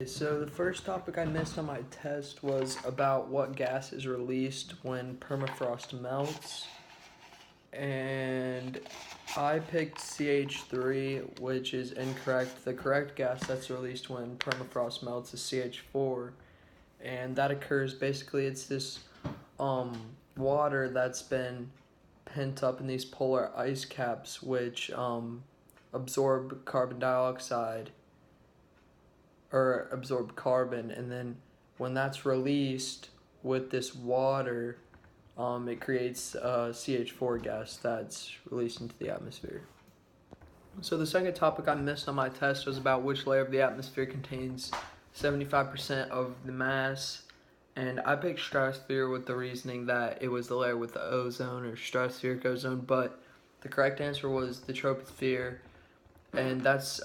So the first topic I missed on my test was about what gas is released when permafrost melts. And I picked CH3, which is incorrect. The correct gas that's released when permafrost melts is CH4. And that occurs basically, it's this water that's been pent up in these polar ice caps, which absorb carbon dioxide or absorb carbon, and then when that's released with this water, it creates CH4 gas that's released into the atmosphere. So the second topic I missed on my test was about which layer of the atmosphere contains 75% of the mass, and I picked stratosphere with the reasoning that it was the layer with the ozone or stratospheric ozone, but the correct answer was the troposphere, and that's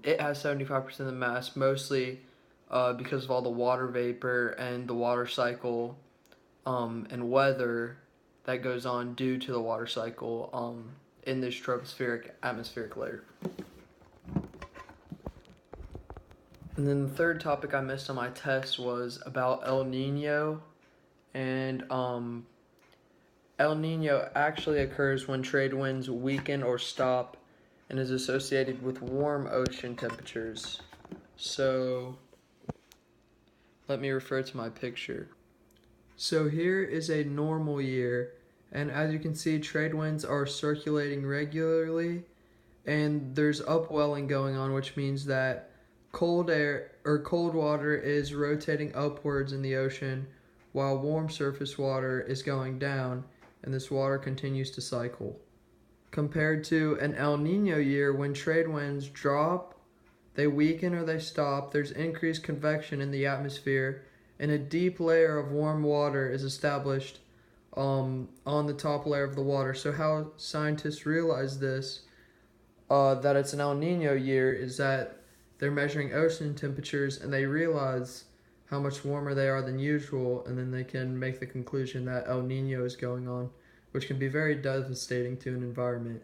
it has 75% of the mass, mostly because of all the water vapor and the water cycle and weather that goes on due to the water cycle in this tropospheric atmospheric layer. And then the third topic I missed on my test was about El Nino, and El Nino actually occurs when trade winds weaken or stop and is associated with warm ocean temperatures. So let me refer to my picture. So here is a normal year, and as you can see, trade winds are circulating regularly, and there's upwelling going on, which means that cold air or cold water is rotating upwards in the ocean while warm surface water is going down, and this water continues to cycle. Compared to an El Nino year, when trade winds drop, they weaken or they stop, there's increased convection in the atmosphere, and a deep layer of warm water is established on the top layer of the water. So how scientists realize this, that it's an El Nino year, is that they're measuring ocean temperatures and they realize how much warmer they are than usual, and then they can make the conclusion that El Nino is going on, which can be very devastating to an environment.